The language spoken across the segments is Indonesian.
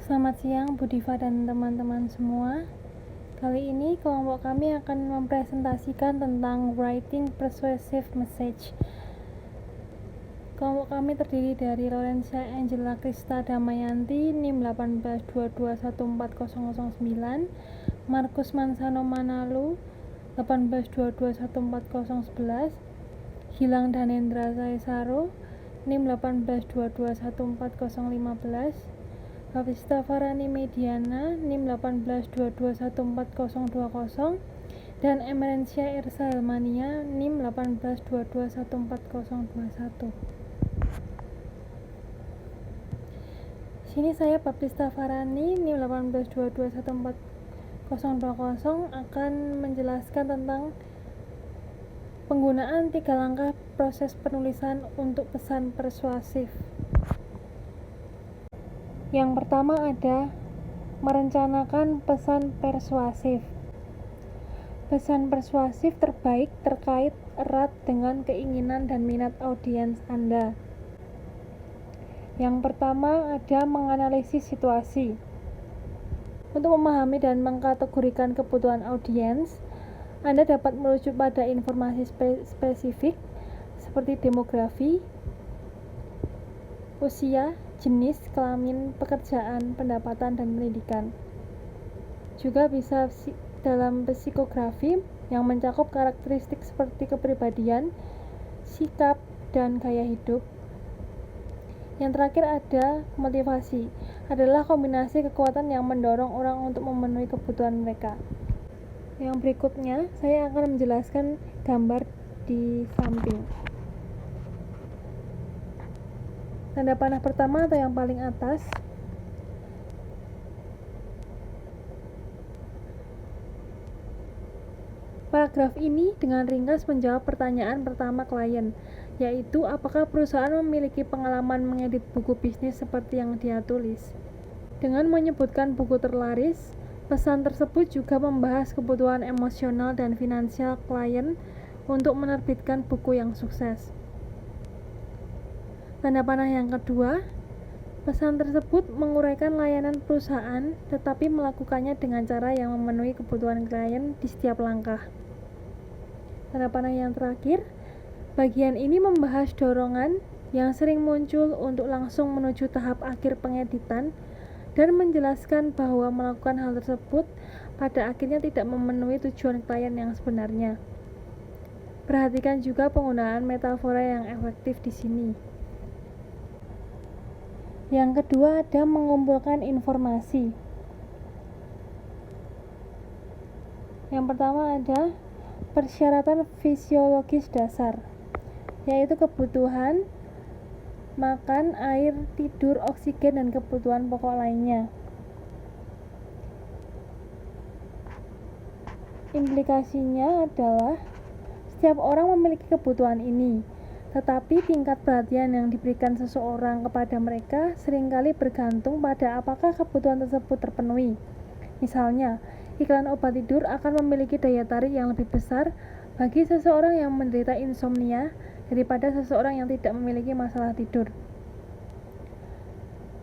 Selamat siang Bu Diva dan teman-teman semua. Kali ini kelompok kami akan mempresentasikan tentang writing persuasive message. Kelompok kami terdiri dari Lorenza Angela Krista Damayanti, NIM 1822140009, Markus Mansano Manalu, 1822140011, Gilang Danendra Saesaro, NIM 1822140015, Baptista Farani Mediana, NIM 1822140020, dan Emerencia Irsa Helmania, NIM 1822140021. Sini saya Baptista Farani, NIM 1822140020 akan menjelaskan tentang penggunaan 3 langkah proses penulisan untuk pesan persuasif. Yang pertama ada merencanakan pesan persuasif. Pesan persuasif terbaik terkait erat dengan keinginan dan minat audiens Anda. Yang pertama ada menganalisis situasi. Untuk memahami dan mengkategorikan kebutuhan audiens, Anda dapat merujuk pada informasi spesifik seperti demografi, usia, jenis, kelamin, pekerjaan, pendapatan, dan pendidikan. Juga bisa dalam psikografi yang mencakup karakteristik seperti kepribadian, sikap, dan gaya hidup. Yang terakhir ada motivasi, adalah kombinasi kekuatan yang mendorong orang untuk memenuhi kebutuhan mereka. Yang berikutnya, saya akan menjelaskan gambar di samping. Tanda panah pertama atau yang paling atas, paragraf ini dengan ringkas menjawab pertanyaan pertama klien, yaitu apakah perusahaan memiliki pengalaman mengedit buku bisnis seperti yang dia tulis. Dengan menyebutkan buku terlaris, pesan tersebut juga membahas kebutuhan emosional dan finansial klien untuk menerbitkan buku yang sukses. Tanda panah yang kedua, pesan tersebut menguraikan layanan perusahaan tetapi melakukannya dengan cara yang memenuhi kebutuhan klien di setiap langkah. Tanda panah yang terakhir, bagian ini membahas dorongan yang sering muncul untuk langsung menuju tahap akhir pengeditan dan menjelaskan bahwa melakukan hal tersebut pada akhirnya tidak memenuhi tujuan klien yang sebenarnya. Perhatikan juga penggunaan metafora yang efektif di sini. Yang kedua ada mengumpulkan informasi. Yang pertama ada persyaratan fisiologis dasar, yaitu kebutuhan makan, air, tidur, oksigen, dan kebutuhan pokok lainnya. Implikasinya adalah setiap orang memiliki kebutuhan ini, tetapi tingkat perhatian yang diberikan seseorang kepada mereka seringkali bergantung pada apakah kebutuhan tersebut terpenuhi. Misalnya, iklan obat tidur akan memiliki daya tarik yang lebih besar bagi seseorang yang menderita insomnia daripada seseorang yang tidak memiliki masalah tidur.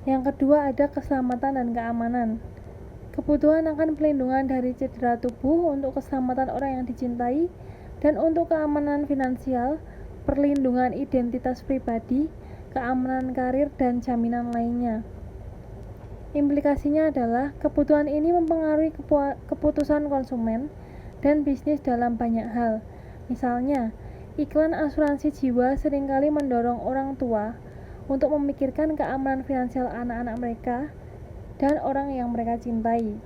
Yang kedua ada keselamatan dan keamanan. Kebutuhan akan perlindungan dari cedera tubuh untuk keselamatan orang yang dicintai dan untuk keamanan finansial, perlindungan identitas pribadi, keamanan karir, dan jaminan lainnya. Implikasinya adalah kebutuhan ini mempengaruhi keputusan konsumen dan bisnis dalam banyak hal. Misalnya, iklan asuransi jiwa seringkali mendorong orang tua untuk memikirkan keamanan finansial anak-anak mereka dan orang yang mereka cintai.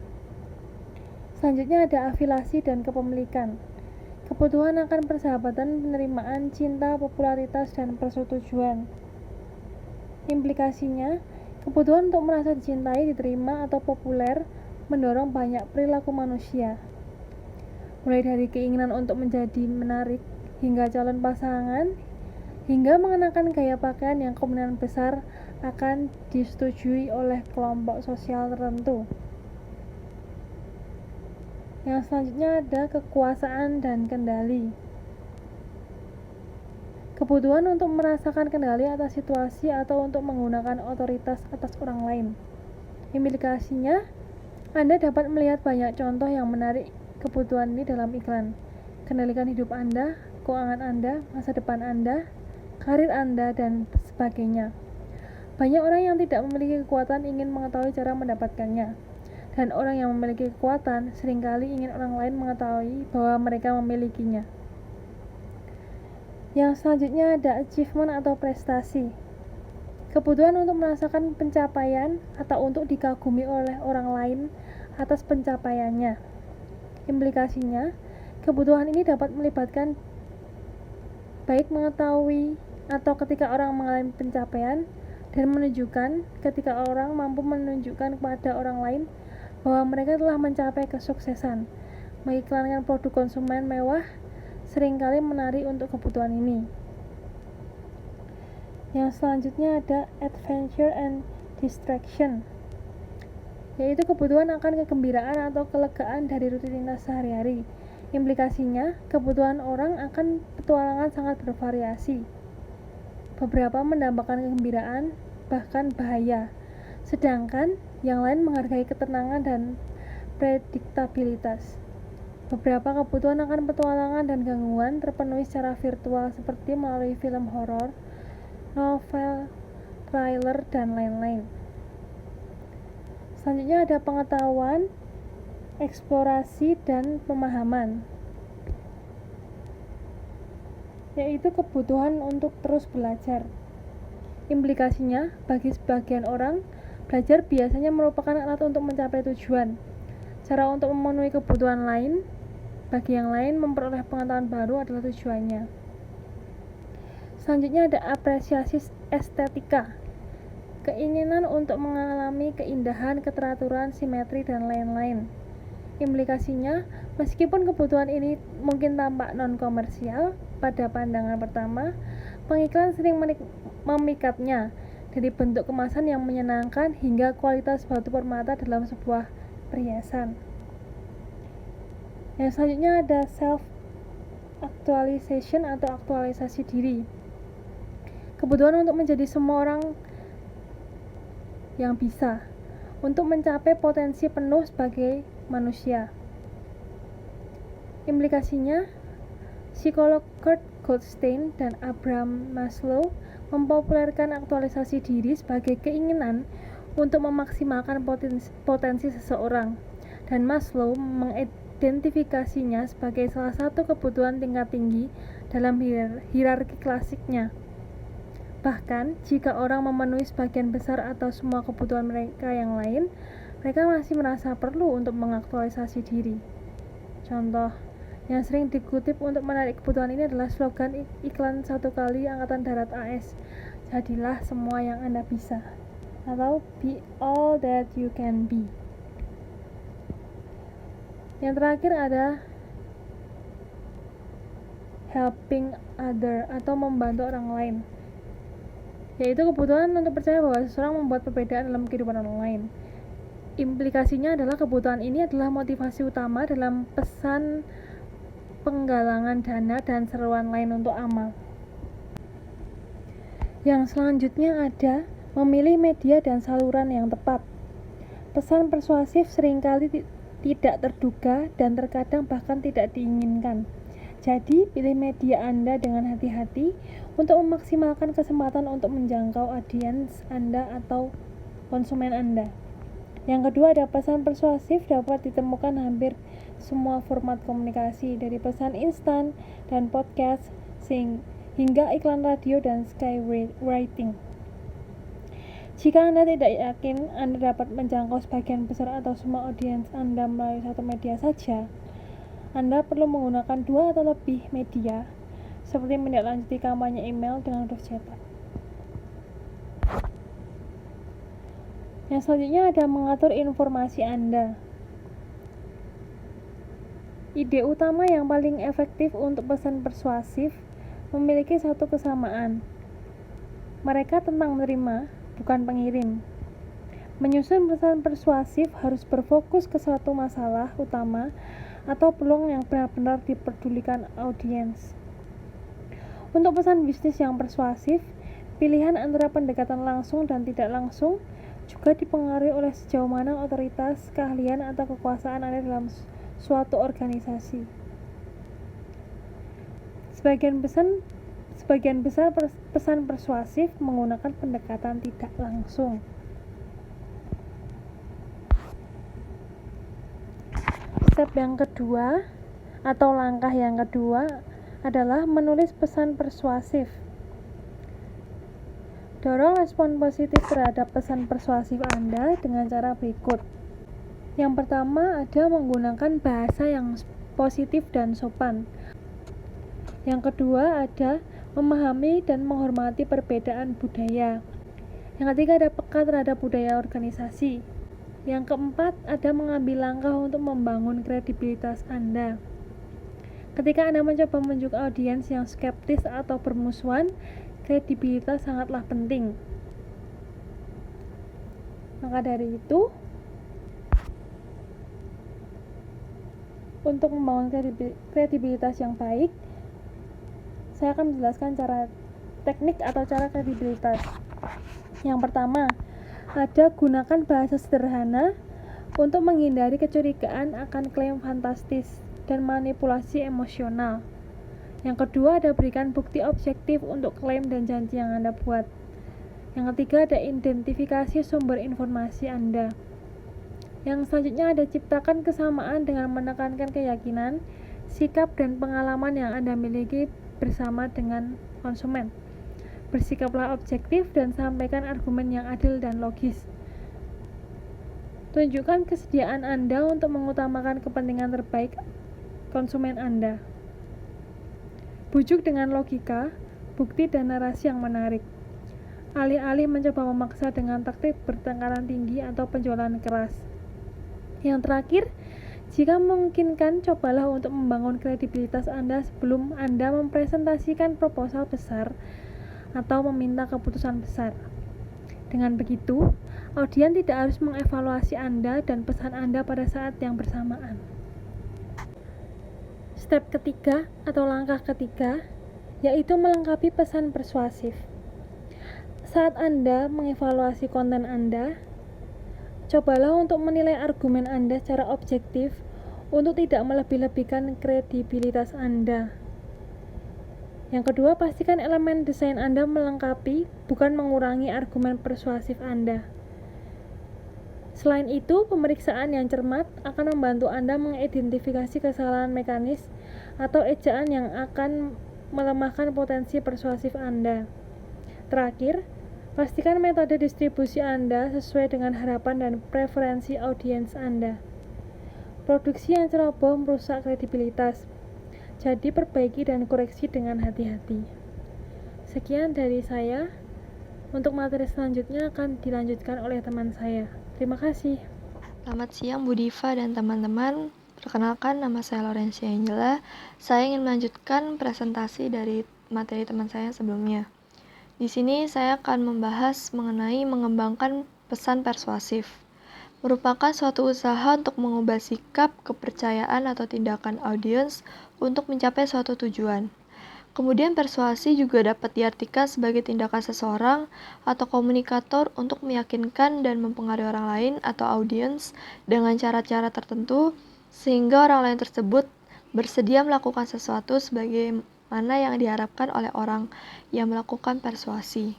Selanjutnya ada afiliasi dan kepemilikan. Kebutuhan akan persahabatan, penerimaan, cinta, popularitas, dan persetujuan. Implikasinya, kebutuhan untuk merasa dicintai, diterima, atau populer mendorong banyak perilaku manusia. Mulai dari keinginan untuk menjadi menarik, hingga calon pasangan, hingga mengenakan gaya pakaian yang kemungkinan besar akan disetujui oleh kelompok sosial tertentu. Yang selanjutnya ada kekuasaan dan kendali. Kebutuhan untuk merasakan kendali atas situasi atau untuk menggunakan otoritas atas orang lain. Implikasinya, Anda dapat melihat banyak contoh yang menarik kebutuhan ini dalam iklan. Kendalikan hidup Anda, keuangan Anda, masa depan Anda, karir Anda, dan sebagainya. Banyak orang yang tidak memiliki kekuatan ingin mengetahui cara mendapatkannya. Dan orang yang memiliki kekuatan seringkali ingin orang lain mengetahui bahwa mereka memilikinya. Yang selanjutnya ada achievement atau prestasi. Kebutuhan untuk merasakan pencapaian atau untuk dikagumi oleh orang lain atas pencapaiannya. Implikasinya, kebutuhan ini dapat melibatkan baik mengetahui atau ketika orang mengalami pencapaian dan menunjukkan ketika orang mampu menunjukkan kepada orang lain bahwa mereka telah mencapai kesuksesan. Mengiklankan produk konsumen mewah seringkali menarik untuk kebutuhan ini. Yang selanjutnya ada adventure and distraction, yaitu kebutuhan akan kegembiraan atau kelegaan dari rutinitas sehari-hari. Implikasinya, kebutuhan orang akan petualangan sangat bervariasi. Beberapa mendambakan kegembiraan, bahkan bahaya, sedangkan yang lain menghargai ketenangan dan prediktabilitas. Beberapa kebutuhan akan petualangan dan gangguan terpenuhi secara virtual seperti melalui film horor, novel, trailer, dan lain-lain. Selanjutnya ada pengetahuan, eksplorasi, dan pemahaman, yaitu kebutuhan untuk terus belajar. Implikasinya, bagi sebagian orang, belajar biasanya merupakan alat untuk mencapai tujuan. Cara untuk memenuhi kebutuhan lain, bagi yang lain memperoleh pengetahuan baru adalah tujuannya. Selanjutnya ada apresiasi estetika, keinginan untuk mengalami keindahan, keteraturan, simetri, dan lain-lain. Implikasinya, meskipun kebutuhan ini mungkin tampak non-komersial pada pandangan pertama, pengiklan sering memikatnya dari bentuk kemasan yang menyenangkan hingga kualitas batu permata dalam sebuah perhiasan. Yang selanjutnya ada self-actualization atau aktualisasi diri. Kebutuhan untuk menjadi semua orang yang bisa, untuk mencapai potensi penuh sebagai manusia. Implikasinya, psikolog Kurt Goldstein dan Abraham Maslow mempopulerkan aktualisasi diri sebagai keinginan untuk memaksimalkan potensi seseorang, dan Maslow mengidentifikasinya sebagai salah satu kebutuhan tingkat tinggi dalam hierarki klasiknya. Bahkan, jika orang memenuhi sebagian besar atau semua kebutuhan mereka yang lain, mereka masih merasa perlu untuk mengaktualisasi diri. Contoh yang sering dikutip untuk menarik kebutuhan ini adalah slogan iklan 1 kali Angkatan Darat AS, jadilah semua yang Anda bisa, atau be all that you can be. Yang terakhir ada helping other atau membantu orang lain, yaitu kebutuhan untuk percaya bahwa seseorang membuat perbedaan dalam kehidupan orang lain. Implikasinya adalah kebutuhan ini adalah motivasi utama dalam pesan penggalangan dana dan seruan lain untuk amal. Yang selanjutnya ada memilih media dan saluran yang tepat. Pesan persuasif seringkali tidak terduga dan terkadang bahkan tidak diinginkan. Jadi, pilih media Anda dengan hati-hati untuk memaksimalkan kesempatan untuk menjangkau audiens Anda atau konsumen Anda. Yang kedua ada pesan persuasif dapat ditemukan hampir semua format komunikasi, dari pesan instan dan podcast hingga iklan radio dan skywriting. Jika Anda tidak yakin Anda dapat menjangkau sebagian besar atau semua audiens Anda melalui satu media saja, Anda perlu menggunakan 2 atau lebih media, seperti menindaklanjuti kampanye email dengan huruf cetak. Yang selanjutnya ada mengatur informasi Anda. Ide utama yang paling efektif untuk pesan persuasif memiliki satu kesamaan. Mereka tentang menerima, bukan pengirim. Menyusun pesan persuasif harus berfokus ke suatu masalah utama atau peluang yang benar-benar diperdulikan audiens. Untuk pesan bisnis yang persuasif, pilihan antara pendekatan langsung dan tidak langsung juga dipengaruhi oleh sejauh mana otoritas, keahlian, atau kekuasaan ada dalam suatu organisasi. Sebagian besar pesan persuasif menggunakan pendekatan tidak langsung. Step yang kedua atau langkah yang kedua adalah menulis pesan persuasif. Dorong respon positif terhadap pesan persuasif Anda dengan cara berikut. Yang pertama ada menggunakan bahasa yang positif dan sopan. Yang kedua ada memahami dan menghormati perbedaan budaya. Yang ketiga ada peka terhadap budaya organisasi. Yang keempat ada mengambil langkah untuk membangun kredibilitas Anda. Ketika Anda mencoba menunjuk audiens yang skeptis atau bermusuhan, kredibilitas sangatlah penting. Maka dari itu, untuk membangun kredibilitas yang baik, saya akan menjelaskan cara teknik atau cara kredibilitas. Yang pertama, ada gunakan bahasa sederhana untuk menghindari kecurigaan akan klaim fantastis dan manipulasi emosional. Yang kedua, ada berikan bukti objektif untuk klaim dan janji yang Anda buat. Yang ketiga, ada identifikasi sumber informasi Anda. Yang selanjutnya ada ciptakan kesamaan dengan menekankan keyakinan, sikap, dan pengalaman yang Anda miliki bersama dengan konsumen. Bersikaplah objektif dan sampaikan argumen yang adil dan logis. Tunjukkan kesediaan Anda untuk mengutamakan kepentingan terbaik konsumen Anda. Bujuk dengan logika, bukti, dan narasi yang menarik. Alih-alih mencoba memaksa dengan taktik bertengkaran tinggi atau penjualan keras. Yang terakhir, jika memungkinkan, cobalah untuk membangun kredibilitas Anda sebelum Anda mempresentasikan proposal besar atau meminta keputusan besar. Dengan begitu, audiens tidak harus mengevaluasi Anda dan pesan Anda pada saat yang bersamaan. Step ketiga atau langkah ketiga yaitu melengkapi pesan persuasif. Saat Anda mengevaluasi konten Anda, cobalah untuk menilai argumen Anda secara objektif untuk tidak melebih-lebihkan kredibilitas Anda. Yang kedua, pastikan elemen desain Anda melengkapi, bukan mengurangi argumen persuasif Anda. Selain itu, pemeriksaan yang cermat akan membantu Anda mengidentifikasi kesalahan mekanis atau ejaan yang akan melemahkan potensi persuasif Anda. Terakhir, pastikan metode distribusi Anda sesuai dengan harapan dan preferensi audiens Anda. Produksi yang ceroboh merusak kredibilitas, jadi perbaiki dan koreksi dengan hati-hati. Sekian dari saya. Untuk materi selanjutnya akan dilanjutkan oleh teman saya. Terima kasih. Selamat siang Bu Diva dan teman-teman. Perkenalkan, nama saya Laurencia Angela. Saya ingin melanjutkan presentasi dari materi teman saya sebelumnya. Di sini saya akan membahas mengenai mengembangkan pesan persuasif. Merupakan suatu usaha untuk mengubah sikap, kepercayaan, atau tindakan audiens untuk mencapai suatu tujuan. Kemudian persuasi juga dapat diartikan sebagai tindakan seseorang atau komunikator untuk meyakinkan dan mempengaruhi orang lain atau audiens dengan cara-cara tertentu sehingga orang lain tersebut bersedia melakukan sesuatu sebagaimana yang diharapkan oleh orang yang melakukan persuasi.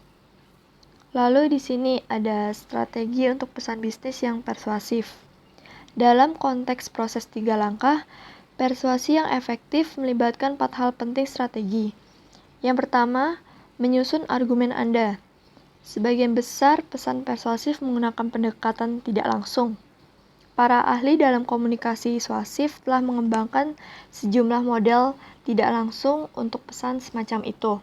Lalu di sini ada strategi untuk pesan bisnis yang persuasif. Dalam konteks proses 3 langkah, persuasi yang efektif melibatkan 4 hal penting strategi. Yang pertama, menyusun argumen Anda. Sebagian besar pesan persuasif menggunakan pendekatan tidak langsung. Para ahli dalam komunikasi persuasif telah mengembangkan sejumlah model tidak langsung untuk pesan semacam itu.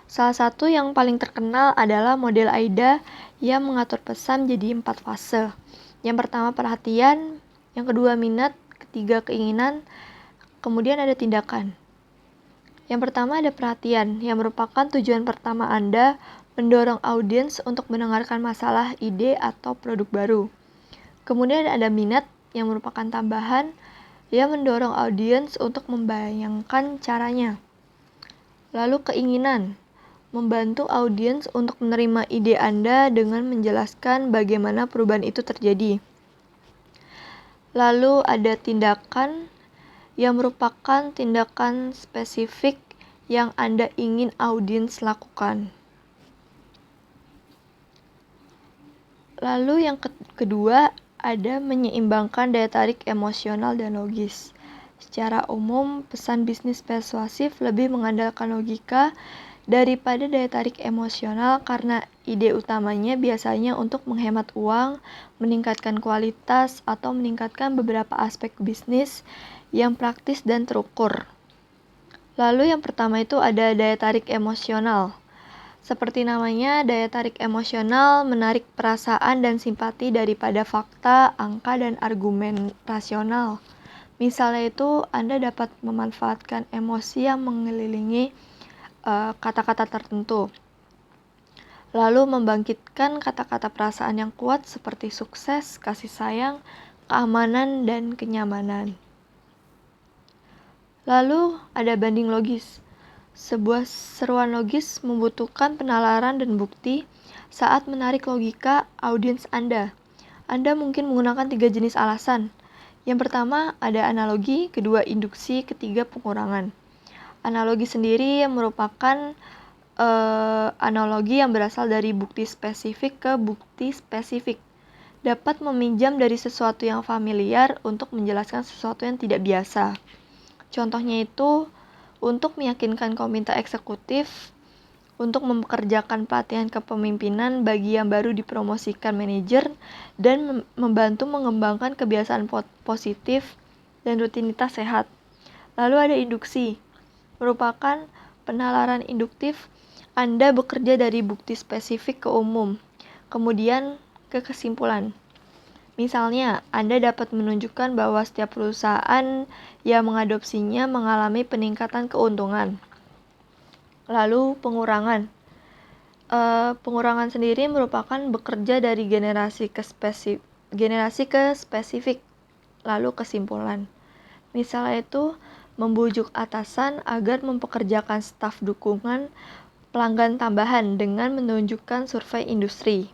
Salah satu yang paling terkenal adalah model AIDA yang mengatur pesan jadi 4 fase. Yang pertama perhatian, yang kedua minat, ketiga keinginan, kemudian ada tindakan. Yang pertama ada perhatian, yang merupakan tujuan pertama Anda mendorong audiens untuk mendengarkan masalah, ide, atau produk baru. Kemudian ada minat, yang merupakan tambahan, yang mendorong audiens untuk membayangkan caranya. Lalu keinginan, membantu audiens untuk menerima ide Anda dengan menjelaskan bagaimana perubahan itu terjadi. Lalu ada tindakan yang merupakan tindakan spesifik yang Anda ingin audiens lakukan. Lalu yang kedua ada menyeimbangkan daya tarik emosional dan logis. Secara umum, pesan bisnis persuasif lebih mengandalkan logika daripada daya tarik emosional karena ide utamanya biasanya untuk menghemat uang, meningkatkan kualitas, atau meningkatkan beberapa aspek bisnis yang praktis dan terukur. Lalu yang pertama itu ada daya tarik emosional. Seperti namanya, daya tarik emosional menarik perasaan dan simpati daripada fakta, angka, dan argumen rasional. Misalnya itu, Anda dapat memanfaatkan emosi yang mengelilingi kata-kata tertentu. Lalu membangkitkan kata-kata perasaan yang kuat seperti sukses, kasih sayang, keamanan, dan kenyamanan. Lalu ada banding logis. Sebuah seruan logis membutuhkan penalaran dan bukti saat menarik logika audiens Anda. Anda mungkin menggunakan 3 jenis alasan. Yang pertama ada analogi, kedua induksi, ketiga pengurangan. Analogi sendiri merupakan analogi yang berasal dari bukti spesifik ke bukti spesifik. Dapat meminjam dari sesuatu yang familiar untuk menjelaskan sesuatu yang tidak biasa. Contohnya itu untuk meyakinkan komite eksekutif untuk mempekerjakan pelatihan kepemimpinan bagi yang baru dipromosikan manajer dan membantu mengembangkan kebiasaan positif dan rutinitas sehat. Lalu ada induksi, merupakan penalaran induktif. Anda bekerja dari bukti spesifik ke umum, kemudian ke kesimpulan. Misalnya, Anda dapat menunjukkan bahwa setiap perusahaan yang mengadopsinya mengalami peningkatan keuntungan. Lalu pengurangan. Pengurangan sendiri merupakan bekerja dari generasi ke spesifik, lalu kesimpulan. Misalnya itu, membujuk atasan agar mempekerjakan staf dukungan pelanggan tambahan dengan menunjukkan survei industri.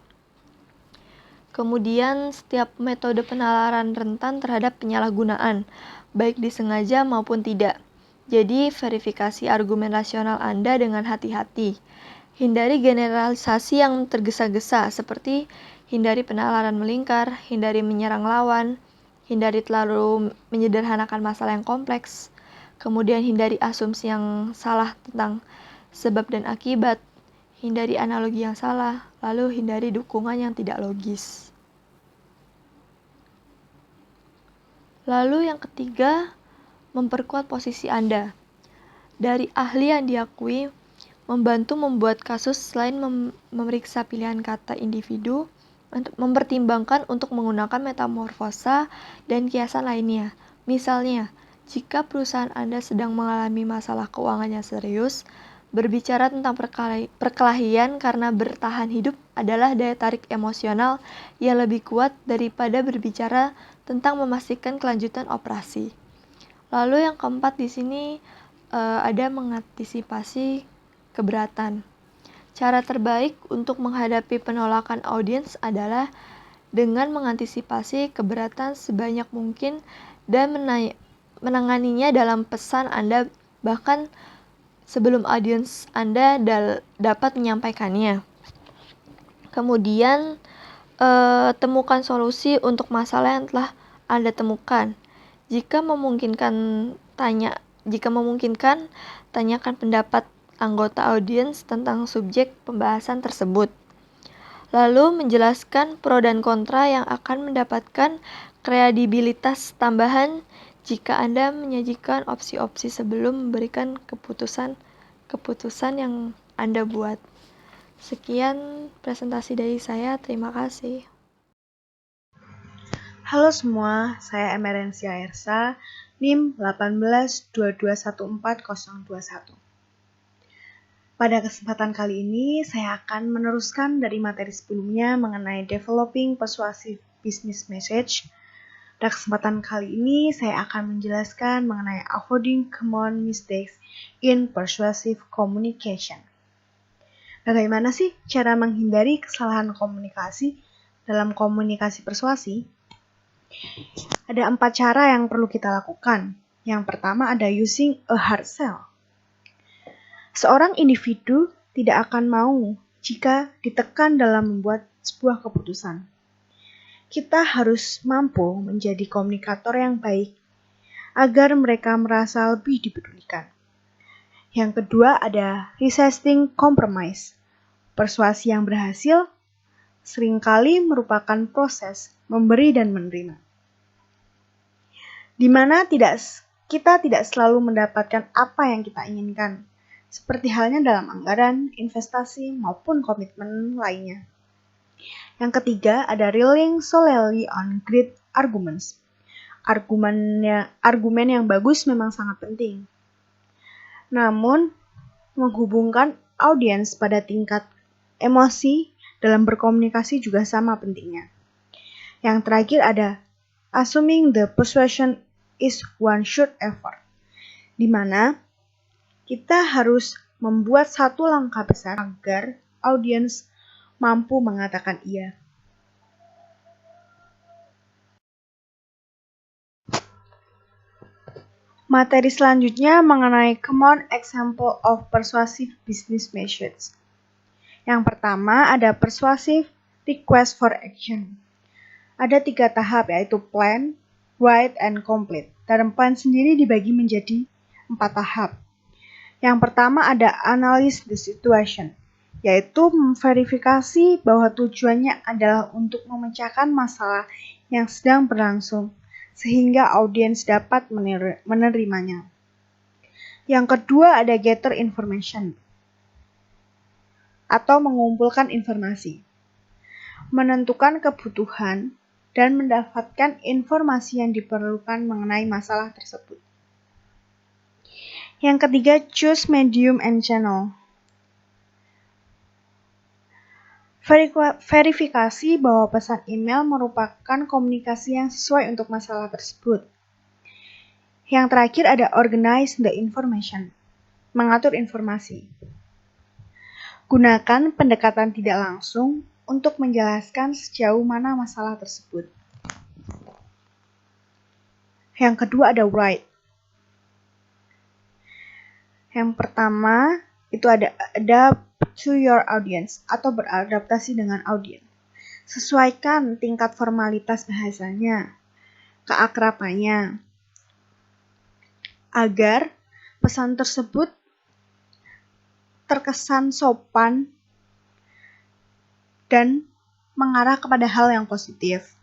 Kemudian, setiap metode penalaran rentan terhadap penyalahgunaan, baik disengaja maupun tidak. Jadi, verifikasi argumen rasional Anda dengan hati-hati. Hindari generalisasi yang tergesa-gesa, seperti hindari penalaran melingkar, hindari menyerang lawan, hindari terlalu menyederhanakan masalah yang kompleks, kemudian hindari asumsi yang salah tentang sebab dan akibat, hindari analogi yang salah, lalu hindari dukungan yang tidak logis. Lalu yang ketiga, memperkuat posisi Anda. Dari ahli yang diakui, membantu membuat kasus selain memeriksa pilihan kata individu, mempertimbangkan untuk menggunakan metamorfosa dan kiasan lainnya. Misalnya, jika perusahaan Anda sedang mengalami masalah keuangan yang serius, berbicara tentang perkelahian karena bertahan hidup adalah daya tarik emosional yang lebih kuat daripada berbicara tentang memastikan kelanjutan operasi. Lalu yang keempat di sini ada mengantisipasi keberatan. Cara terbaik untuk menghadapi penolakan audiens adalah dengan mengantisipasi keberatan sebanyak mungkin dan menanganinya dalam pesan Anda bahkan sebelum audiens Anda dapat menyampaikannya. Kemudian, temukan solusi untuk masalah yang telah Anda temukan. Jika memungkinkan, tanyakan pendapat anggota audiens tentang subjek pembahasan tersebut. Lalu menjelaskan pro dan kontra yang akan mendapatkan kredibilitas tambahan jika Anda menyajikan opsi-opsi sebelum memberikan keputusan yang Anda buat. Sekian presentasi dari saya, terima kasih. Halo semua, saya Emerencia Ersa, NIM 1822140021. Pada kesempatan kali ini, saya akan meneruskan dari materi sebelumnya mengenai Developing Persuasive Business Message. Pada kesempatan kali ini, saya akan menjelaskan mengenai Avoiding Common Mistakes in Persuasive Communication. Bagaimana sih cara menghindari kesalahan komunikasi dalam komunikasi persuasi? Ada 4 cara yang perlu kita lakukan. Yang pertama ada using a hard sell. Seorang individu tidak akan mau jika ditekan dalam membuat sebuah keputusan. Kita harus mampu menjadi komunikator yang baik agar mereka merasa lebih dipedulikan. Yang kedua ada resisting compromise. Persuasi yang berhasil seringkali merupakan proses memberi dan menerima, di mana kita tidak selalu mendapatkan apa yang kita inginkan, seperti halnya dalam anggaran, investasi, maupun komitmen lainnya. Yang ketiga ada relying solely on great arguments. Argumen yang bagus memang sangat penting. Namun, menghubungkan audiens pada tingkat emosi dalam berkomunikasi juga sama pentingnya. Yang terakhir ada assuming the persuasion is one short effort, di mana kita harus membuat satu langkah besar agar audiens mampu mengatakan iya. Materi selanjutnya mengenai common example of persuasive business message. Yang pertama ada persuasive request for action. Ada 3 tahap yaitu plan, write, and complete. Dan plan sendiri dibagi menjadi 4 tahap. Yang pertama ada analyze the situation, yaitu memverifikasi bahwa tujuannya adalah untuk memecahkan masalah yang sedang berlangsung, sehingga audiens dapat menerimanya. Yang kedua ada gather information, atau mengumpulkan informasi, menentukan kebutuhan, dan mendapatkan informasi yang diperlukan mengenai masalah tersebut. Yang ketiga, choose medium and channel. Verifikasi bahwa pesan email merupakan komunikasi yang sesuai untuk masalah tersebut. Yang terakhir ada organize the information, mengatur informasi. Gunakan pendekatan tidak langsung untuk menjelaskan sejauh mana masalah tersebut. Yang kedua ada write. Yang pertama itu ada adapt to your audience atau beradaptasi dengan audiens. Sesuaikan tingkat formalitas bahasanya, keakrabannya, agar pesan tersebut terkesan sopan dan mengarah kepada hal yang positif.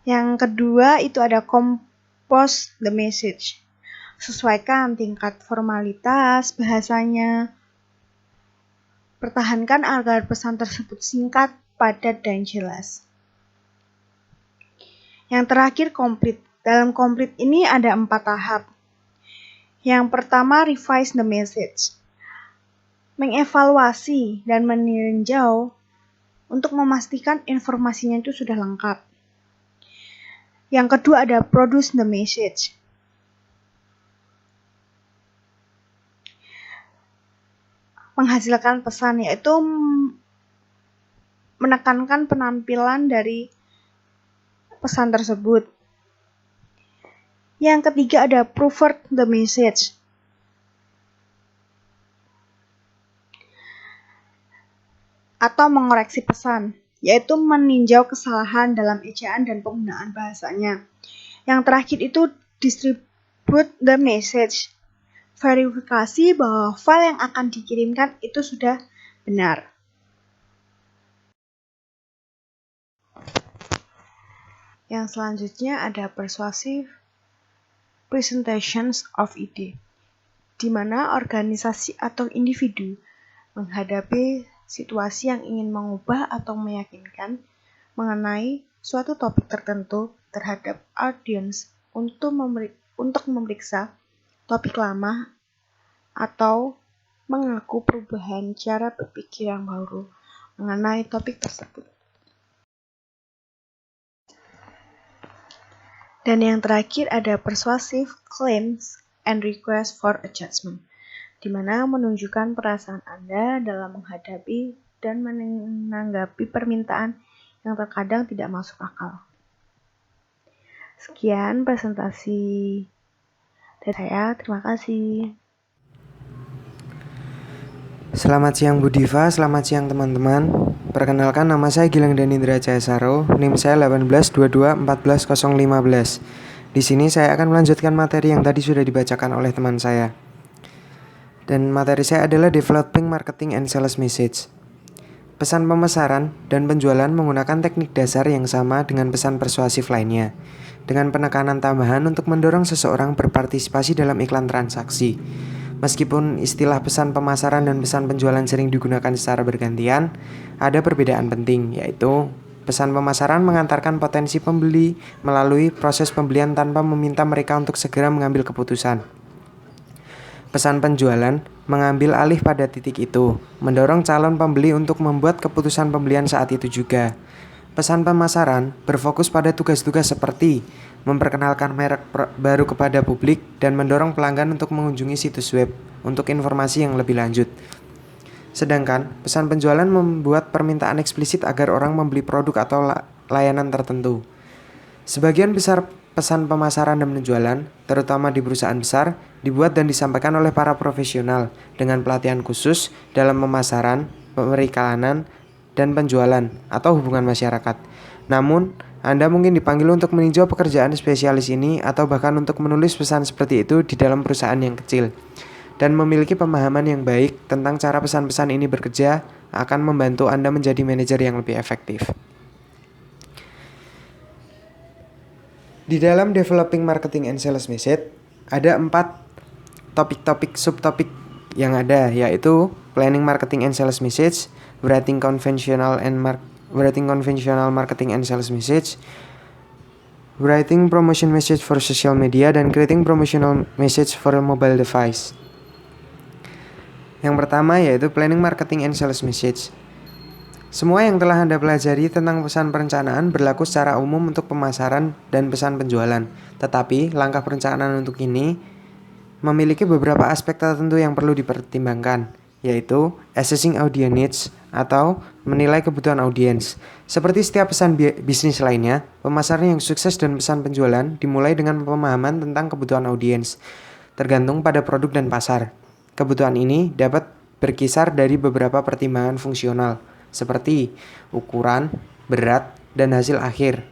Yang kedua itu ada compose the message. Sesuaikan tingkat formalitas bahasanya. Pertahankan agar pesan tersebut singkat, padat, dan jelas. Yang terakhir complete. Dalam complete ini ada 4 tahap. Yang pertama revise the message. Mengevaluasi dan meninjau untuk memastikan informasinya itu sudah lengkap. Yang kedua ada produce the message. Menghasilkan pesan, yaitu menekankan penampilan dari pesan tersebut. Yang ketiga ada proofread the message. Atau mengoreksi pesan, yaitu meninjau kesalahan dalam ejaan dan penggunaan bahasanya. Yang terakhir itu distribute the message. Verifikasi bahwa file yang akan dikirimkan itu sudah benar. Yang selanjutnya ada persuasive presentations of ide, di mana organisasi atau individu menghadapi situasi yang ingin mengubah atau meyakinkan mengenai suatu topik tertentu terhadap audiens untuk memeriksa topik lama atau mengaku perubahan cara berpikir yang baru mengenai topik tersebut. Dan yang terakhir ada persuasive claims and request for adjustment, di di mana menunjukkan perasaan Anda dalam menghadapi dan menanggapi permintaan yang terkadang tidak masuk akal. Sekian presentasi dari saya. Terima kasih. Selamat siang Bu Diva, selamat siang teman-teman. Perkenalkan, nama saya Gilang Danindra Jayasaro, NIM saya 182214015. Di sini saya akan melanjutkan materi yang tadi sudah dibacakan oleh teman saya. Dan materi saya adalah Developing Marketing and Sales Message. Pesan pemasaran dan penjualan menggunakan teknik dasar yang sama dengan pesan persuasif lainnya, dengan penekanan tambahan untuk mendorong seseorang berpartisipasi dalam iklan transaksi. Meskipun istilah pesan pemasaran dan pesan penjualan sering digunakan secara bergantian, ada perbedaan penting, yaitu pesan pemasaran mengantarkan potensi pembeli melalui proses pembelian tanpa meminta mereka untuk segera mengambil keputusan. Pesan penjualan mengambil alih pada titik itu, mendorong calon pembeli untuk membuat keputusan pembelian saat itu juga. Pesan pemasaran berfokus pada tugas-tugas seperti memperkenalkan merek baru kepada publik dan mendorong pelanggan untuk mengunjungi situs web untuk informasi yang lebih lanjut. Sedangkan pesan penjualan membuat permintaan eksplisit agar orang membeli produk atau layanan tertentu. Sebagian besar pesan pemasaran dan penjualan, terutama di perusahaan besar, dibuat dan disampaikan oleh para profesional dengan pelatihan khusus dalam pemasaran, periklanan, dan penjualan atau hubungan masyarakat. Namun, Anda mungkin dipanggil untuk meninjau pekerjaan spesialis ini atau bahkan untuk menulis pesan seperti itu di dalam perusahaan yang kecil. Dan memiliki pemahaman yang baik tentang cara pesan-pesan ini bekerja akan membantu Anda menjadi manajer yang lebih efektif. Di dalam Developing Marketing and Sales Message, ada 4 topik-topik subtopik yang ada, yaitu Planning Marketing and Sales Message, Writing Conventional Marketing and Sales Message, Writing Promotion Message for Social Media, dan Creating Promotional Message for a Mobile Device. Yang pertama yaitu Planning Marketing and Sales Message. Semua yang telah Anda pelajari tentang pesan perencanaan berlaku secara umum untuk pemasaran dan pesan penjualan. Tetapi, langkah perencanaan untuk ini memiliki beberapa aspek tertentu yang perlu dipertimbangkan, yaitu assessing audience needs atau menilai kebutuhan audiens. Seperti setiap pesan bisnis lainnya, pemasaran yang sukses dan pesan penjualan dimulai dengan pemahaman tentang kebutuhan audiens, tergantung pada produk dan pasar. Kebutuhan ini dapat berkisar dari beberapa pertimbangan fungsional, seperti ukuran, berat, dan hasil akhir,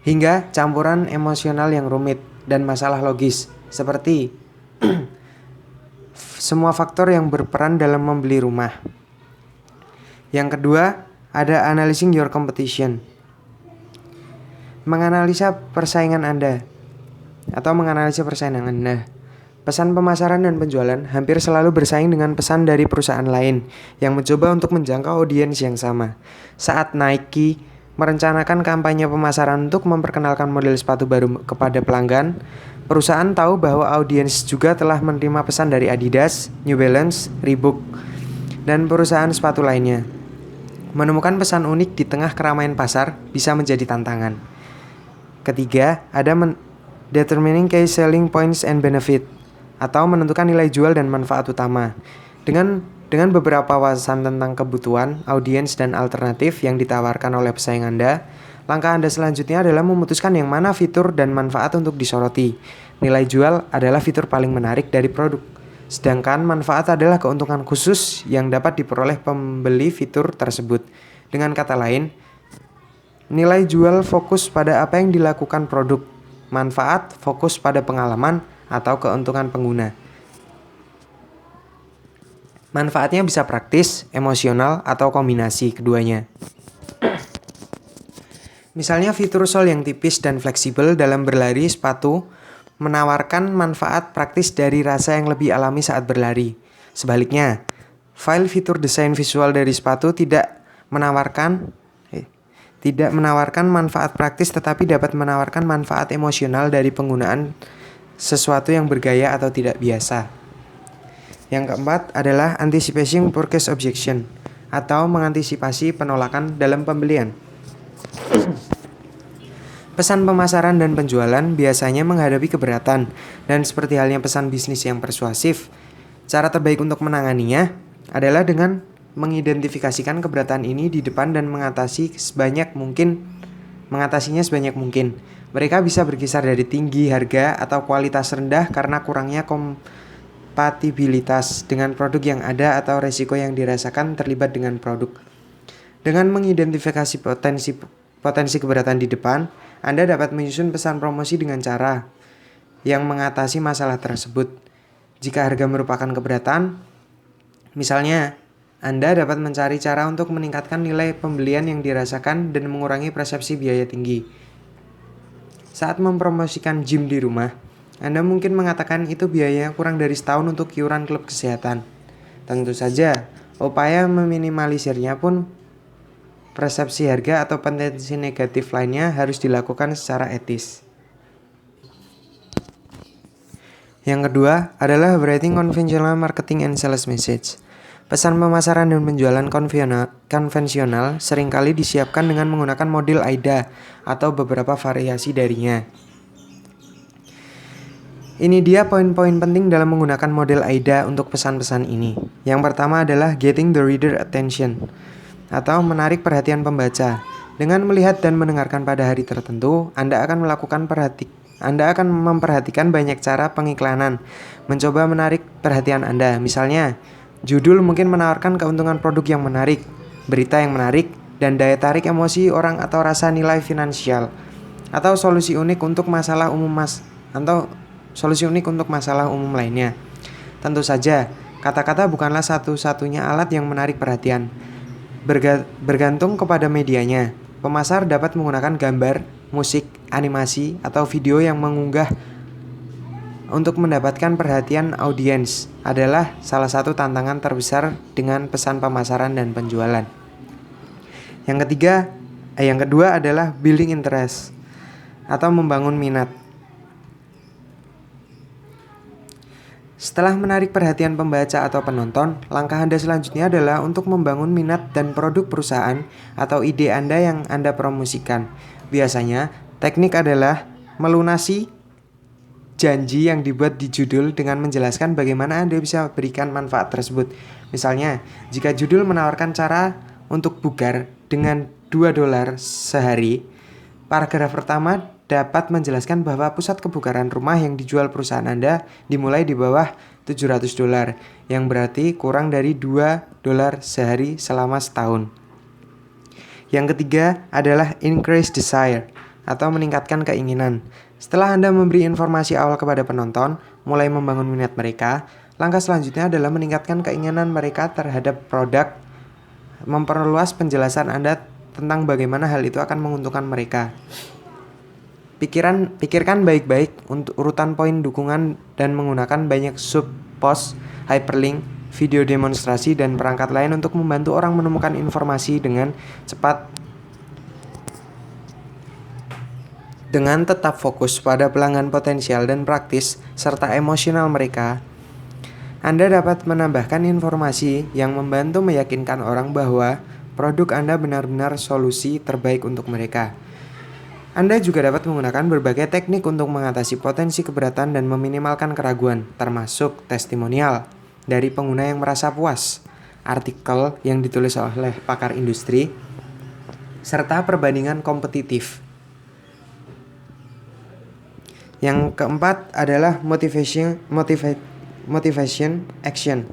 hingga campuran emosional yang rumit dan masalah logis, seperti semua faktor yang berperan dalam membeli rumah. Yang kedua, ada analyzing your competition. Menganalisa persaingan Anda atau menganalisa persaingan Anda. Pesan pemasaran dan penjualan hampir selalu bersaing dengan pesan dari perusahaan lain yang mencoba untuk menjangkau audiens yang sama. Saat Nike merencanakan kampanye pemasaran untuk memperkenalkan model sepatu baru kepada pelanggan, perusahaan tahu bahwa audiens juga telah menerima pesan dari Adidas, New Balance, Reebok, dan perusahaan sepatu lainnya. Menemukan pesan unik di tengah keramaian pasar bisa menjadi tantangan. Ketiga, ada determining key selling points and benefit, atau menentukan nilai jual dan manfaat utama. Dengan beberapa wawasan tentang kebutuhan, audiens, dan alternatif yang ditawarkan oleh pesaing Anda, langkah Anda selanjutnya adalah memutuskan yang mana fitur dan manfaat untuk disoroti. Nilai jual adalah fitur paling menarik dari produk, sedangkan manfaat adalah keuntungan khusus yang dapat diperoleh pembeli fitur tersebut. Dengan kata lain, nilai jual fokus pada apa yang dilakukan produk, manfaat fokus pada pengalaman atau keuntungan pengguna. Manfaatnya bisa praktis, emosional, atau kombinasi keduanya. Misalnya fitur sol yang tipis dan fleksibel dalam berlari sepatu menawarkan manfaat praktis dari rasa yang lebih alami saat berlari. Sebaliknya, file fitur desain visual dari sepatu tidak menawarkan manfaat praktis tetapi dapat menawarkan manfaat emosional dari penggunaan sesuatu yang bergaya atau tidak biasa. Yang keempat adalah anticipation purchase objection atau mengantisipasi penolakan dalam pembelian. Pesan pemasaran dan penjualan biasanya menghadapi keberatan dan seperti halnya pesan bisnis yang persuasif, Cara terbaik untuk menanganinya adalah dengan mengidentifikasikan keberatan ini di depan dan mengatasinya sebanyak mungkin. Mereka bisa berkisar dari tinggi harga atau kualitas rendah karena kurangnya kompatibilitas dengan produk yang ada atau resiko yang dirasakan terlibat dengan produk. Dengan mengidentifikasi potensi keberatan di depan, Anda dapat menyusun pesan promosi dengan cara yang mengatasi masalah tersebut. Jika harga merupakan keberatan, misalnya, Anda dapat mencari cara untuk meningkatkan nilai pembelian yang dirasakan dan mengurangi persepsi biaya tinggi. Saat mempromosikan gym di rumah, Anda mungkin mengatakan itu biayanya kurang dari setahun untuk iuran klub kesehatan. Tentu saja, upaya meminimalisirnya pun persepsi harga atau potensi negatif lainnya harus dilakukan secara etis. Yang kedua adalah writing conventional marketing and sales message. Pesan pemasaran dan penjualan konvensional seringkali disiapkan dengan menggunakan model AIDA atau beberapa variasi darinya. Ini dia poin-poin penting dalam menggunakan model AIDA untuk pesan-pesan ini. Yang pertama adalah getting the reader attention atau menarik perhatian pembaca. Dengan melihat dan mendengarkan pada hari tertentu, Anda akan memperhatikan banyak cara pengiklanan, mencoba menarik perhatian Anda. Misalnya, judul mungkin menawarkan keuntungan produk yang menarik, berita yang menarik, dan daya tarik emosi orang atau rasa nilai finansial, atau solusi unik untuk masalah umum lainnya. Tentu saja, kata-kata bukanlah satu-satunya alat yang menarik perhatian. Bergantung kepada medianya, pemasar dapat menggunakan gambar, musik, animasi, atau video yang mengunggah untuk mendapatkan perhatian audiens adalah salah satu tantangan terbesar dengan pesan pemasaran dan penjualan. Yang kedua adalah building interest atau membangun minat. Setelah menarik perhatian pembaca atau penonton, langkah Anda selanjutnya adalah untuk membangun minat dan produk perusahaan atau ide Anda yang Anda promosikan. Biasanya, teknik adalah melunasi janji yang dibuat di judul dengan menjelaskan bagaimana Anda bisa berikan manfaat tersebut. Misalnya, jika judul menawarkan cara untuk bugar dengan $2 sehari, paragraf pertama dapat menjelaskan bahwa pusat kebugaran rumah yang dijual perusahaan Anda dimulai di bawah $700, yang berarti kurang dari $2 sehari selama setahun. Yang ketiga adalah increase desire atau meningkatkan keinginan. Setelah Anda memberi informasi awal kepada penonton, mulai membangun minat mereka, langkah selanjutnya adalah meningkatkan keinginan mereka terhadap produk, memperluas penjelasan Anda tentang bagaimana hal itu akan menguntungkan mereka. Pikirkan baik-baik untuk urutan poin dukungan dan menggunakan banyak sub-post, hyperlink, video demonstrasi, dan perangkat lain untuk membantu orang menemukan informasi dengan cepat dengan tetap fokus pada pelanggan potensial dan praktis serta emosional mereka. Anda dapat menambahkan informasi yang membantu meyakinkan orang bahwa produk Anda benar-benar solusi terbaik untuk mereka. Anda juga dapat menggunakan berbagai teknik untuk mengatasi potensi keberatan dan meminimalkan keraguan, termasuk testimonial dari pengguna yang merasa puas, artikel yang ditulis oleh pakar industri, serta perbandingan kompetitif. Yang keempat adalah motivation action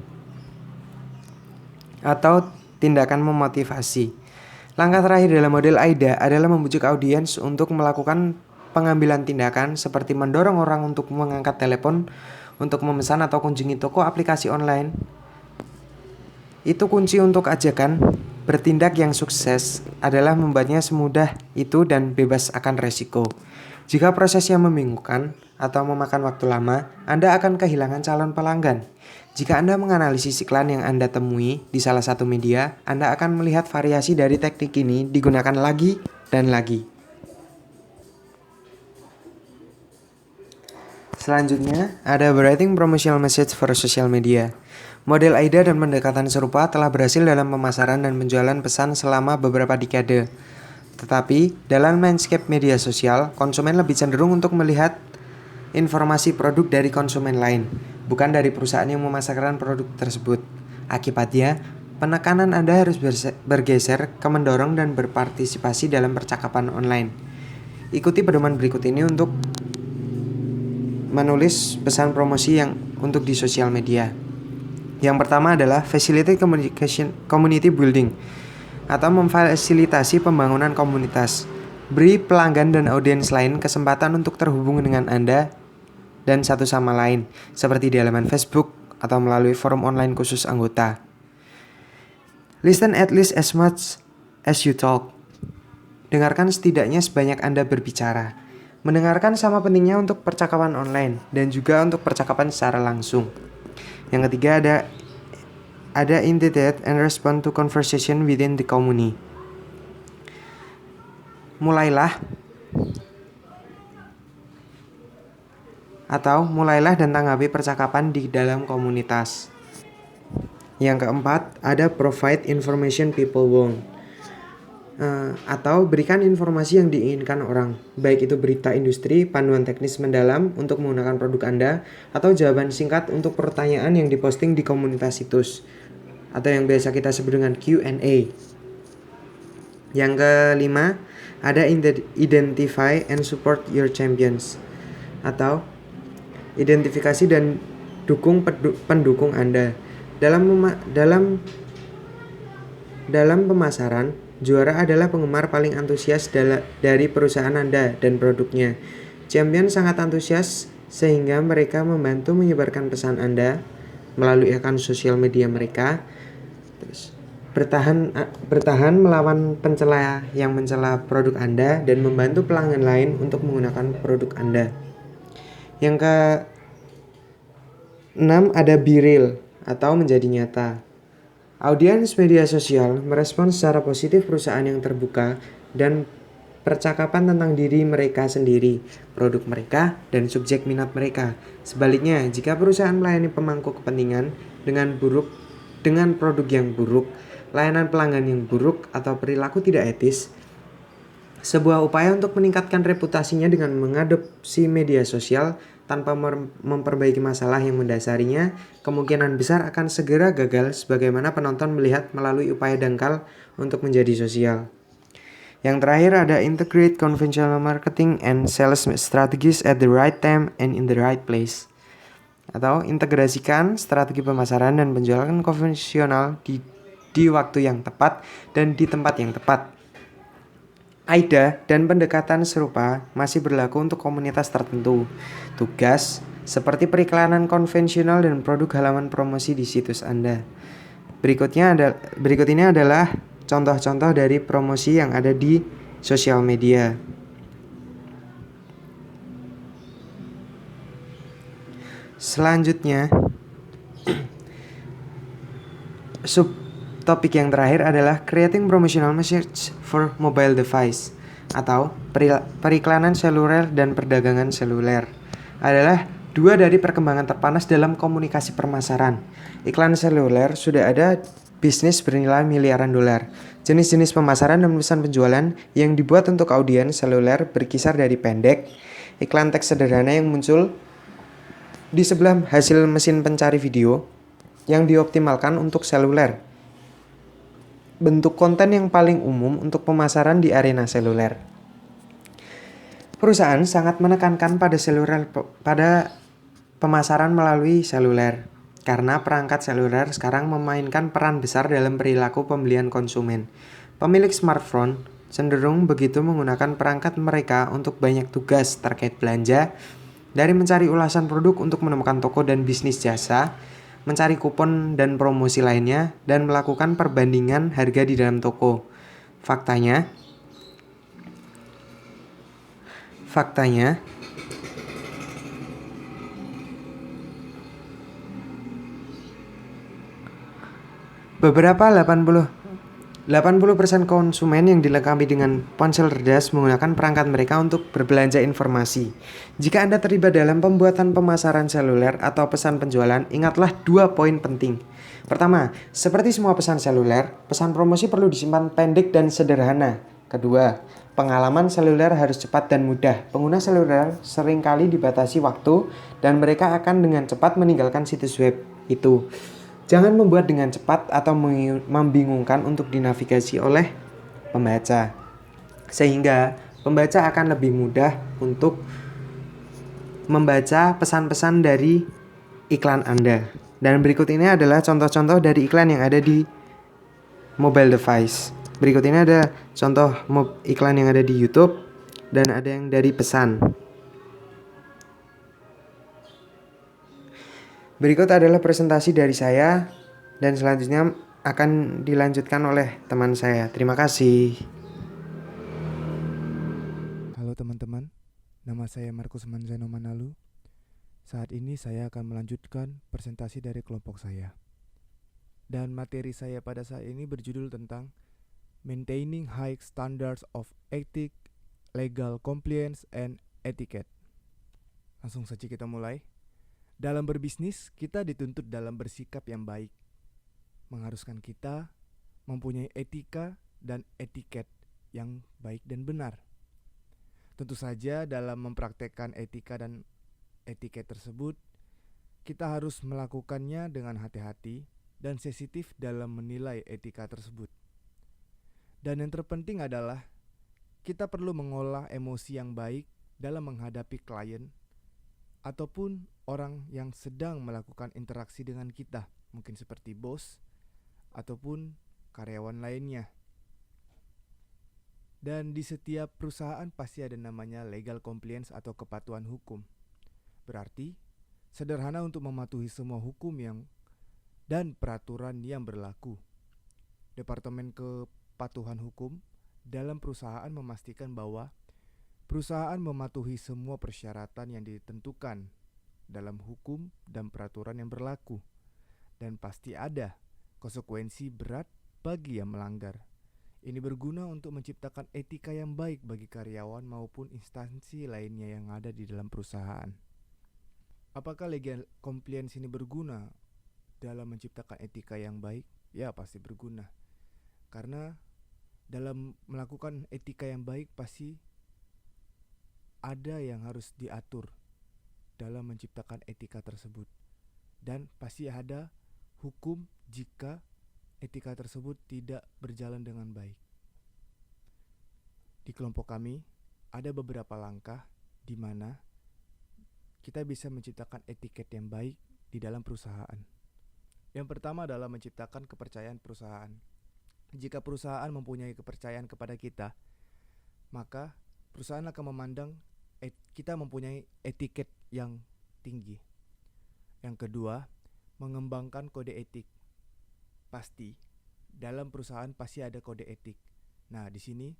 atau tindakan memotivasi. Langkah terakhir dalam model AIDA adalah membujuk audiens untuk melakukan pengambilan tindakan seperti mendorong orang untuk mengangkat telepon untuk memesan atau kunjungi toko aplikasi online. Itu kunci untuk ajakan bertindak yang sukses adalah membuatnya semudah itu dan bebas akan resiko. Jika prosesnya membingungkan atau memakan waktu lama, Anda akan kehilangan calon pelanggan. Jika Anda menganalisis iklan yang Anda temui di salah satu media, Anda akan melihat variasi dari teknik ini digunakan lagi dan lagi. Selanjutnya, ada writing promotional message for social media. Model AIDA dan pendekatan serupa telah berhasil dalam pemasaran dan penjualan pesan selama beberapa dekade. Tetapi, dalam landscape media sosial, konsumen lebih cenderung untuk melihat informasi produk dari konsumen lain. bukan dari perusahaan yang memasarkan produk tersebut. Akibatnya, penekanan Anda harus bergeser ke mendorong dan berpartisipasi dalam percakapan online. Ikuti pedoman berikut ini untuk menulis pesan promosi yang untuk di sosial media. Yang pertama adalah facilitate community building atau memfasilitasi pembangunan komunitas. Beri pelanggan dan audiens lain kesempatan untuk terhubung dengan Anda dan satu sama lain, seperti di halaman Facebook atau melalui forum online khusus anggota. Listen at least as much as you talk. Dengarkan setidaknya sebanyak Anda berbicara. Mendengarkan sama pentingnya untuk percakapan online dan juga untuk percakapan secara langsung. Yang ketiga ada imitate and respond to conversation within the community. Mulailah dan tanggapi percakapan di dalam komunitas. Yang keempat, ada provide information people want. Atau berikan informasi yang diinginkan orang, baik itu berita industri, panduan teknis mendalam untuk menggunakan produk Anda, atau jawaban singkat untuk pertanyaan yang diposting di komunitas situs, atau yang biasa kita sebut dengan Q&A. Yang kelima, ada identify and support your champions, atau identifikasi dan dukung pendukung Anda. Dalam pemasaran, juara adalah penggemar paling antusias dari perusahaan Anda dan produknya. Champion sangat antusias sehingga mereka membantu menyebarkan pesan Anda melalui akun sosial media mereka. Terus bertahan melawan pencela yang mencela produk Anda dan membantu pelanggan lain untuk menggunakan produk Anda. Yang ke-6 ada be real atau menjadi nyata. Audiens media sosial merespons secara positif perusahaan yang terbuka dan percakapan tentang diri mereka sendiri, produk mereka, dan subjek minat mereka. Sebaliknya, jika perusahaan melayani pemangku kepentingan dengan produk yang buruk, layanan pelanggan yang buruk, atau perilaku tidak etis, sebuah upaya untuk meningkatkan reputasinya dengan mengadopsi media sosial tanpa memperbaiki masalah yang mendasarinya, kemungkinan besar akan segera gagal sebagaimana penonton melihat melalui upaya dangkal untuk menjadi sosial. Yang terakhir ada integrate conventional marketing and sales strategies at the right time and in the right place. Atau integrasikan strategi pemasaran dan penjualan konvensional di waktu yang tepat dan di tempat yang tepat. AIDA dan pendekatan serupa masih berlaku untuk komunitas tertentu. Tugas seperti periklanan konvensional dan produk halaman promosi di situs Anda. Berikut ini adalah contoh-contoh dari promosi yang ada di sosial media. Selanjutnya, subtopik yang terakhir adalah creating promotional message for mobile device atau periklanan seluler dan perdagangan seluler. Adalah dua dari perkembangan terpanas dalam komunikasi pemasaran. Iklan seluler sudah ada bisnis bernilai miliaran dolar. Jenis-jenis pemasaran dan pesan penjualan yang dibuat untuk audiens seluler berkisar dari pendek, iklan teks sederhana yang muncul di sebelah hasil mesin pencari video yang dioptimalkan untuk seluler. Bentuk konten yang paling umum untuk pemasaran di arena seluler. Perusahaan sangat menekankan pada pemasaran melalui seluler karena perangkat seluler sekarang memainkan peran besar dalam perilaku pembelian konsumen. Pemilik smartphone cenderung begitu menggunakan perangkat mereka untuk banyak tugas terkait belanja, dari mencari ulasan produk untuk menemukan toko dan bisnis jasa, mencari kupon dan promosi lainnya, dan melakukan perbandingan harga di dalam toko. Faktanya, beberapa 80% konsumen yang dilengkapi dengan ponsel cerdas menggunakan perangkat mereka untuk berbelanja informasi. Jika Anda terlibat dalam pembuatan pemasaran seluler atau pesan penjualan, ingatlah 2 poin penting. Pertama, seperti semua pesan seluler, pesan promosi perlu disimpan pendek dan sederhana. Kedua, Pengalaman seluler harus cepat dan mudah. Pengguna seluler seringkali dibatasi waktu dan mereka akan dengan cepat meninggalkan situs web itu. Jangan membuat dengan cepat atau membingungkan untuk dinavigasi oleh pembaca. Sehingga pembaca akan lebih mudah untuk membaca pesan-pesan dari iklan Anda. Dan berikut ini adalah contoh-contoh dari iklan yang ada di mobile device. Berikut ini ada contoh iklan yang ada di YouTube dan ada yang dari pesan. Berikut adalah presentasi dari saya dan selanjutnya akan dilanjutkan oleh teman saya. Terima kasih. Halo teman-teman, nama saya Markus Manzano Manalu. Saat ini saya akan melanjutkan presentasi dari kelompok saya. Dan materi saya pada saat ini berjudul tentang Maintaining High Standards of Ethics, Legal Compliance, and Etiquette. Langsung saja kita mulai. Dalam berbisnis, kita dituntut dalam bersikap yang baik, mengharuskan kita mempunyai etika dan etiket yang baik dan benar. Tentu saja dalam mempraktekkan etika dan etiket tersebut, kita harus melakukannya dengan hati-hati dan sensitif dalam menilai etika tersebut. Dan yang terpenting adalah kita perlu mengolah emosi yang baik dalam menghadapi klien ataupun orang yang sedang melakukan interaksi dengan kita, mungkin seperti bos ataupun karyawan lainnya. Dan di setiap perusahaan pasti ada namanya legal compliance atau kepatuhan hukum. Berarti sederhana untuk mematuhi semua hukum dan peraturan yang berlaku. Departemen Kepatuhan Hukum dalam perusahaan memastikan bahwa perusahaan mematuhi semua persyaratan yang ditentukan dalam hukum dan peraturan yang berlaku, dan pasti ada konsekuensi berat bagi yang melanggar. Ini berguna untuk menciptakan etika yang baik bagi karyawan maupun instansi lainnya yang ada di dalam perusahaan. Apakah legal compliance ini berguna dalam menciptakan etika yang baik? Ya, pasti berguna. Karena dalam melakukan etika yang baik pasti ada yang harus diatur dalam menciptakan etika tersebut. Dan pasti ada hukum jika etika tersebut tidak berjalan dengan baik. Di kelompok kami ada beberapa langkah di mana kita bisa menciptakan etiket yang baik di dalam perusahaan. Yang pertama adalah menciptakan kepercayaan perusahaan. Jika perusahaan mempunyai kepercayaan kepada kita, maka perusahaan akan memandang kita mempunyai etiket yang tinggi. Yang kedua, mengembangkan kode etik. Pasti dalam perusahaan pasti ada kode etik. Nah, di sini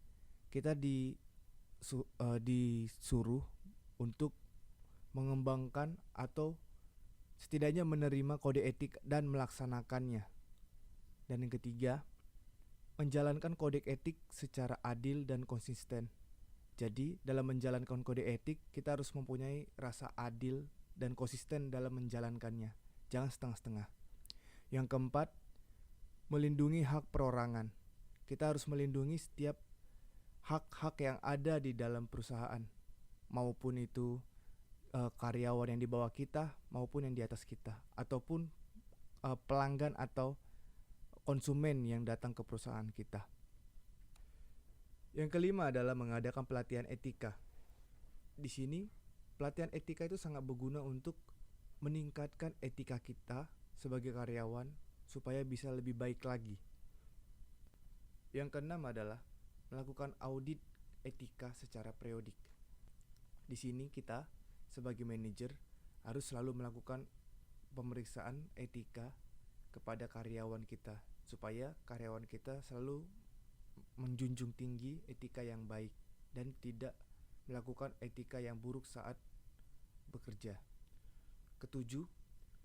kita disuruh untuk mengembangkan atau setidaknya menerima kode etik dan melaksanakannya. Dan yang ketiga, menjalankan kode etik secara adil dan konsisten. Jadi, dalam menjalankan kode etik, kita harus mempunyai rasa adil dan konsisten dalam menjalankannya. Jangan setengah-setengah. Yang keempat, melindungi hak perorangan. Kita harus melindungi setiap hak-hak yang ada di dalam perusahaan, maupun itu karyawan yang di bawah kita maupun yang di atas kita, ataupun pelanggan atau konsumen yang datang ke perusahaan kita. Yang kelima adalah mengadakan pelatihan etika. Di sini pelatihan etika itu sangat berguna untuk meningkatkan etika kita sebagai karyawan supaya bisa lebih baik lagi. Yang keenam adalah melakukan audit etika secara periodik. Di sini kita sebagai manajer harus selalu melakukan pemeriksaan etika kepada karyawan kita supaya karyawan kita selalu menjunjung tinggi etika yang baik dan tidak melakukan etika yang buruk saat bekerja. Ketujuh,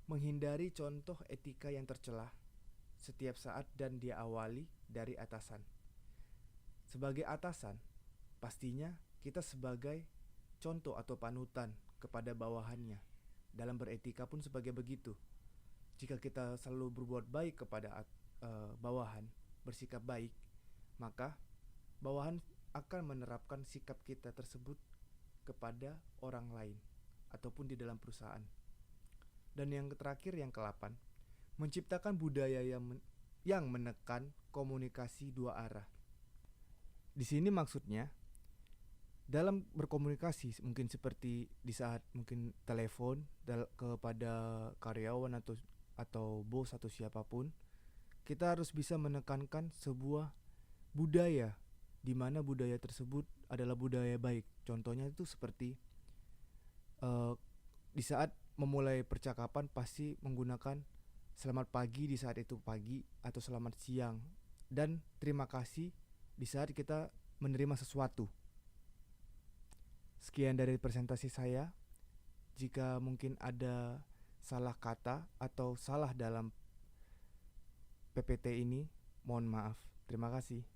menghindari contoh etika yang tercela setiap saat dan diawali dari atasan. Sebagai atasan, pastinya kita sebagai contoh atau panutan kepada bawahannya. Dalam beretika pun sebagai begitu. Jika kita selalu berbuat baik kepada bawahan, bersikap baik, maka bawahan akan menerapkan sikap kita tersebut kepada orang lain ataupun di dalam perusahaan. Dan yang terakhir, yang ke-8, menciptakan budaya yang menekan komunikasi dua arah. Di sini maksudnya dalam berkomunikasi, mungkin seperti di saat mungkin telepon kepada karyawan atau bos atau siapapun, kita harus bisa menekankan sebuah budaya, di mana budaya tersebut adalah budaya baik. Contohnya itu seperti di saat memulai percakapan pasti menggunakan selamat pagi di saat itu pagi, atau selamat siang, dan terima kasih di saat kita menerima sesuatu. Sekian dari presentasi saya. Jika mungkin ada salah kata atau salah dalam PPT ini, mohon maaf. Terima kasih.